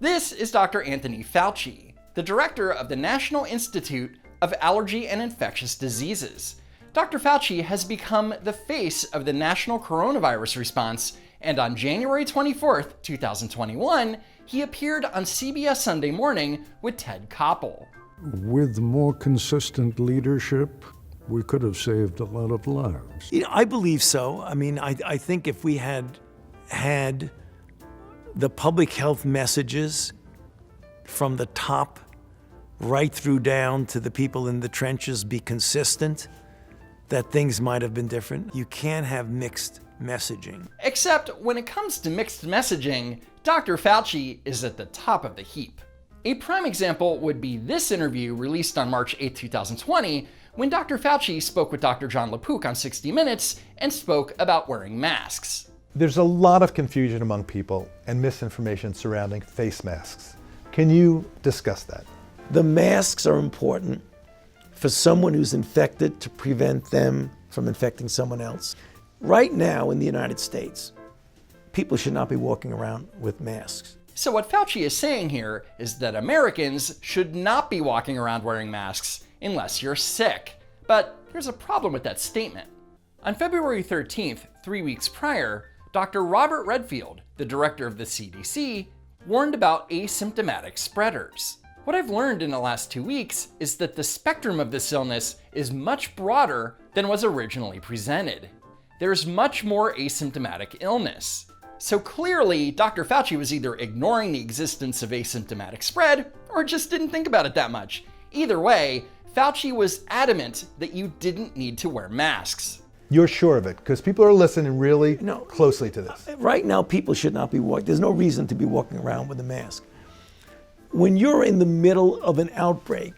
This is Dr. Anthony Fauci, the director of the National Institute of Allergy and Infectious Diseases. Dr. Fauci has become the face of the national coronavirus response, and on January 24th, 2021, he appeared on CBS Sunday Morning with Ted Koppel. With more consistent leadership, we could have saved a lot of lives. I believe so. I mean, I think if we had the public health messages from the top right through down to the people in the trenches be consistent, that things might have been different. You can't have mixed messaging. Except when it comes to mixed messaging, Dr. Fauci is at the top of the heap. A prime example would be this interview released on March 8, 2020, when Dr. Fauci spoke with Dr. John LaPook on 60 Minutes and spoke about wearing masks. There's a lot of confusion among people and misinformation surrounding face masks. Can you discuss that? The masks are important for someone who's infected to prevent them from infecting someone else. Right now in the United States, people should not be walking around with masks. So what Fauci is saying here is that Americans should not be walking around wearing masks unless you're sick. But there's a problem with that statement. On February 13th, 3 weeks prior, Dr. Robert Redfield, the director of the CDC, warned about asymptomatic spreaders. What I've learned in the last 2 weeks is that the spectrum of this illness is much broader than was originally presented. There's much more asymptomatic illness. So clearly, Dr. Fauci was either ignoring the existence of asymptomatic spread or just didn't think about it that much. Either way, Fauci was adamant that you didn't need to wear masks. You're sure of it? Because people are listening really closely to this. Right now, people should not be walking. There's no reason to be walking around with a mask. When you're in the middle of an outbreak,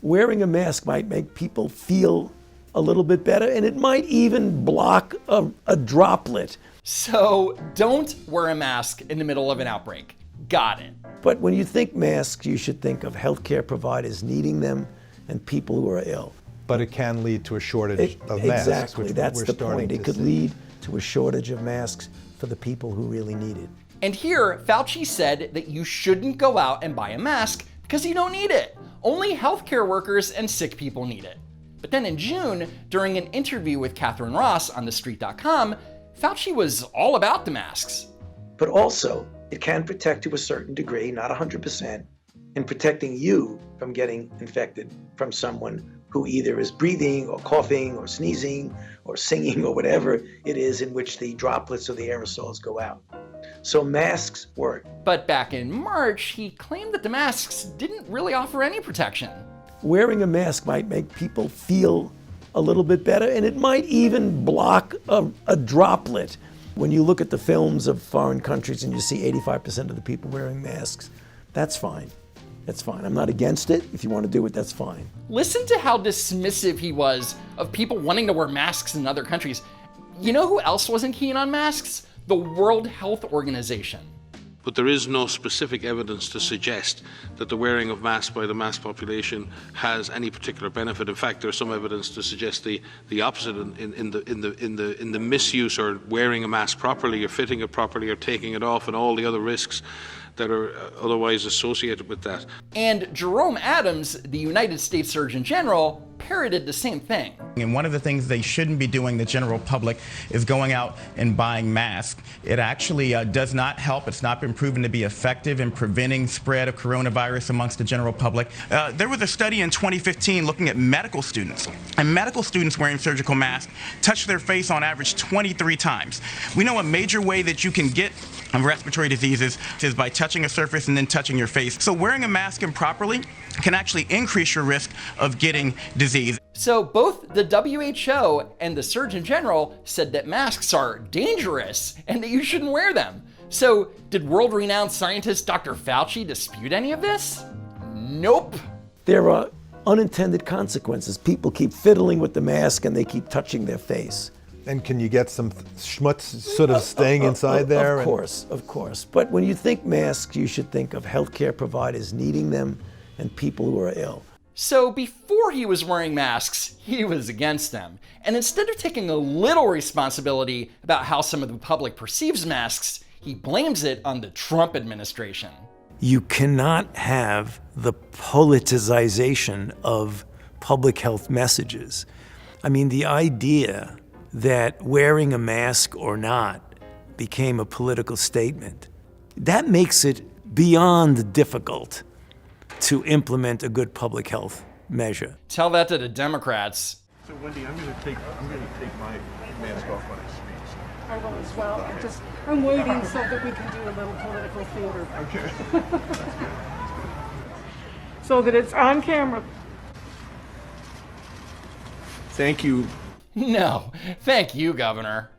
wearing a mask might make people feel a little bit better, and it might even block a droplet. So don't wear a mask in the middle of an outbreak. Got it. But when you think masks, you should think of healthcare providers needing them and people who are ill. But it can lead to a shortage of masks. Exactly, which that's we're the starting point. It to could see. lead to a shortage of masks for the people who really need it. And here, Fauci said that you shouldn't go out and buy a mask because you don't need it. Only healthcare workers and sick people need it. But then in June, during an interview with Catherine Ross on TheStreet.com, Fauci was all about the masks. But also, it can protect to a certain degree, not 100%, in protecting you from getting infected from someone who either is breathing or coughing or sneezing or singing or whatever it is in which the droplets or the aerosols go out. So masks work. But back in March, he claimed that the masks didn't really offer any protection. Wearing a mask might make people feel a little bit better, and it might even block a droplet. When you look at the films of foreign countries and you see 85% of the people wearing masks, that's fine. That's fine. I'm not against it. If you want to do it, that's fine. Listen to how dismissive he was of people wanting to wear masks in other countries. You know who else wasn't keen on masks? The World Health Organization. But there is no specific evidence to suggest that the wearing of masks by the mass population has any particular benefit. In fact, there's some evidence to suggest the opposite in the misuse or wearing a mask properly or fitting it properly or taking it off and all the other risks that are otherwise associated with that. And Jerome Adams, the United States Surgeon General, parroted the same thing. And one of the things they shouldn't be doing, the general public, is going out and buying masks. It actually does not help. It's not been proven to be effective in preventing spread of coronavirus amongst the general public. There was a study in 2015 looking at medical students, and medical students wearing surgical masks touch their face on average 23 times. We know a major way that you can get respiratory diseases is by touching a surface and then touching your face. So wearing a mask improperly can actually increase your risk of getting disease. So both the WHO and the Surgeon General said that masks are dangerous and that you shouldn't wear them. So did world-renowned scientist Dr. Fauci dispute any of this? Nope. There are unintended consequences. People keep fiddling with the mask and they keep touching their face. And can you get some schmutz sort of staying inside there? Of course. But when you think masks, you should think of healthcare providers needing them and people who are ill. So before he was wearing masks, he was against them. And instead of taking a little responsibility about how some of the public perceives masks, he blames it on the Trump administration. You cannot have the politicization of public health messages. I mean, the idea that wearing a mask or not became a political statement, that makes it beyond difficult to implement a good public health measure. Tell that to the Democrats. So Wendy, I'm going to take my mask off when I speak. I will as well. I'm waiting so that we can do a little political theater. Okay. So that it's on camera. Thank you. No, thank you, Governor.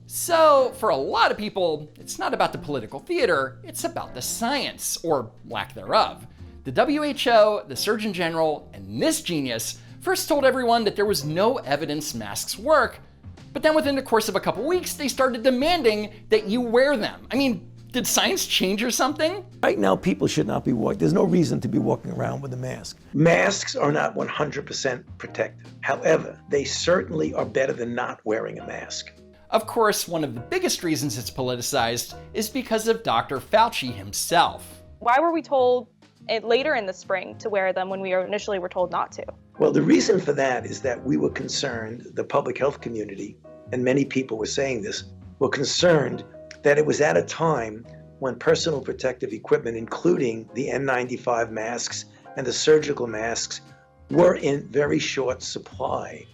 So, for a lot of people, it's not about the political theater, it's about the science, or lack thereof. The WHO, the Surgeon General, and this genius first told everyone that there was no evidence masks work, but then within the course of a couple weeks, they started demanding that you wear them. I mean, did science change or something? Right now, people should not be walking. There's no reason to be walking around with a mask. Masks are not 100% protective. However, they certainly are better than not wearing a mask. Of course, one of the biggest reasons it's politicized is because of Dr. Fauci himself. Why were we told later in the spring to wear them when we initially were told not to? Well, the reason for that is that we were concerned, the public health community, and many people were saying this, were concerned that it was at a time when personal protective equipment, including the N95 masks and the surgical masks, were in very short supply.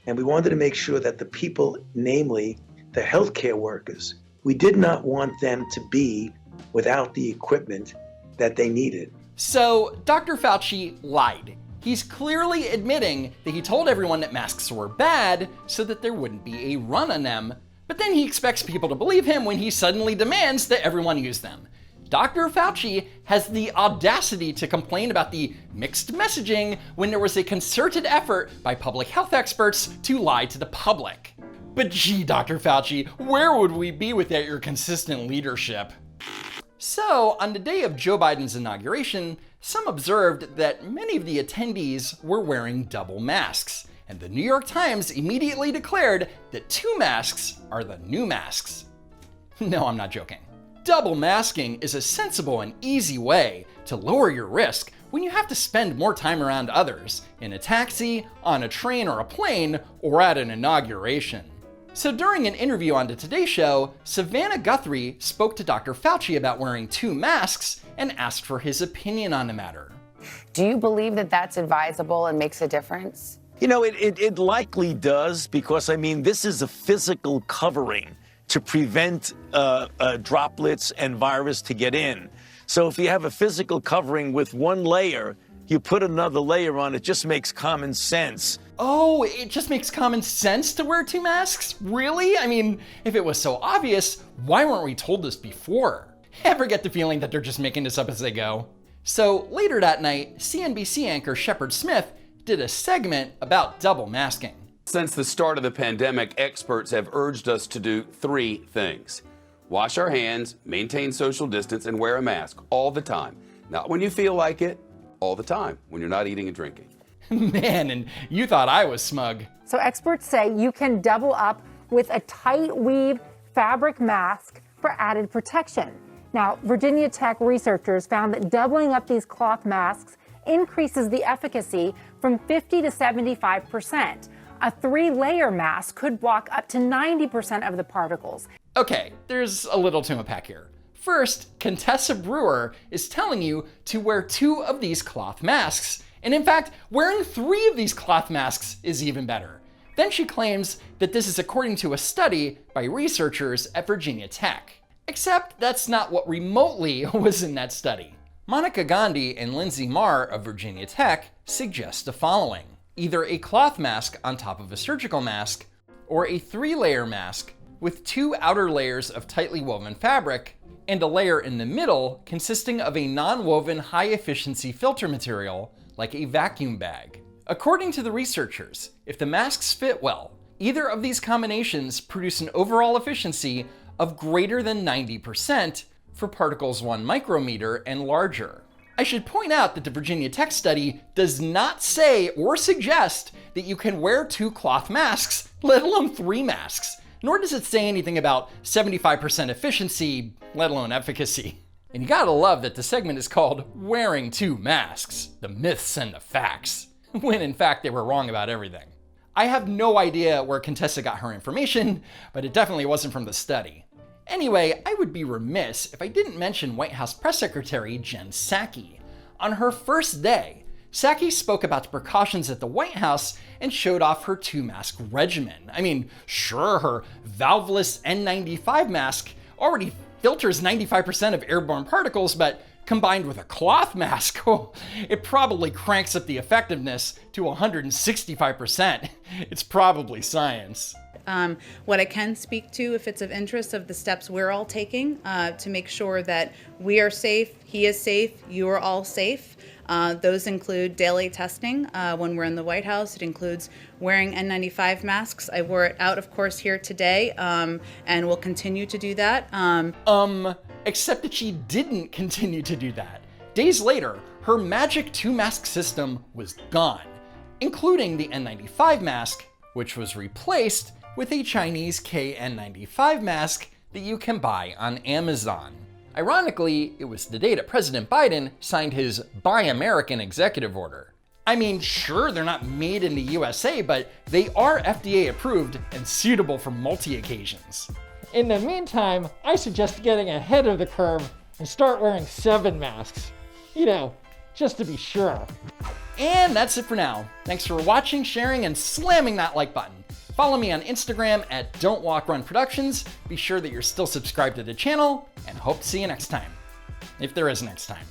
And we wanted to make sure that the people, namely the healthcare workers, we did not want them to be without the equipment that they needed. So, Dr. Fauci lied. He's clearly admitting that he told everyone that masks were bad so that there wouldn't be a run on them, but then he expects people to believe him when he suddenly demands that everyone use them. Dr. Fauci has the audacity to complain about the mixed messaging when there was a concerted effort by public health experts to lie to the public. But gee, Dr. Fauci, where would we be without your consistent leadership? So, on the day of Joe Biden's inauguration, some observed that many of the attendees were wearing double masks, and the New York Times immediately declared that 2 masks are the new masks. No, I'm not joking. Double masking is a sensible and easy way to lower your risk when you have to spend more time around others, in a taxi, on a train or a plane, or at an inauguration. So during an interview on the Today Show, Savannah Guthrie spoke to Dr. Fauci about wearing 2 masks and asked for his opinion on the matter. Do you believe that that's advisable and makes a difference? You know, it likely does, because, I mean, this is a physical covering to prevent droplets and virus to get in. So if you have a physical covering with one layer, you put another layer on, it just makes common sense. Oh, it just makes common sense to wear 2 masks? Really? I mean, if it was so obvious, why weren't we told this before? Ever get the feeling that they're just making this up as they go? So later that night, CNBC anchor Shepard Smith did a segment about double masking. Since the start of the pandemic, experts have urged us to do 3 things. Wash our hands, maintain social distance, and wear a mask all the time. Not when you feel like it, all the time, when you're not eating and drinking. Man, and you thought I was smug. So experts say you can double up with a tight weave fabric mask for added protection. Now, Virginia Tech researchers found that doubling up these cloth masks increases the efficacy from 50 to 75%. A 3-layer mask could block up to 90% of the particles. Okay, there's a little to unpack here. First, Contessa Brewer is telling you to wear 2 of these cloth masks. And in fact, wearing 3 of these cloth masks is even better. Then she claims that this is according to a study by researchers at Virginia Tech. Except that's not what remotely was in that study. Monica Gandhi and Lindsay Marr of Virginia Tech suggest the following: either a cloth mask on top of a surgical mask, or a 3-layer mask with 2 outer layers of tightly woven fabric and a layer in the middle consisting of a non-woven high-efficiency filter material like a vacuum bag. According to the researchers, if the masks fit well, either of these combinations produce an overall efficiency of greater than 90% for particles 1 micrometer and larger. I should point out that the Virginia Tech study does not say or suggest that you can wear 2 cloth masks, let alone 3 masks, nor does it say anything about 75% efficiency, let alone efficacy. And you gotta love that the segment is called Wearing Two Masks, the Myths and the Facts, when in fact they were wrong about everything. I have no idea where Contessa got her information, but it definitely wasn't from the study. Anyway, I would be remiss if I didn't mention White House Press Secretary Jen Psaki. On her first day, Psaki spoke about the precautions at the White House and showed off her two-mask regimen. I mean, sure, her valveless N95 mask already filters 95% of airborne particles, but combined with a cloth mask, it probably cranks up the effectiveness to 165%. It's probably science. What I can speak to, if it's of interest, of the steps we're all taking to make sure that we are safe, he is safe, you are all safe. Those include daily testing when we're in the White House. It includes wearing N95 masks. I wore it out, of course, here today, and will continue to do that. Except that she didn't continue to do that. Days later, her magic two-mask system was gone, including the N95 mask, which was replaced with a Chinese KN95 mask that you can buy on Amazon. Ironically, it was the day that President Biden signed his Buy American executive order. I mean, sure, they're not made in the USA, but they are FDA approved and suitable for multi-occasions. In the meantime, I suggest getting ahead of the curve and start wearing 7 masks. You know, just to be sure. And that's it for now. Thanks for watching, sharing, and slamming that like button. Follow me on Instagram at Don't Walk Run Productions. Be sure that you're still subscribed to the channel, and hope to see you next time. If there is a next time.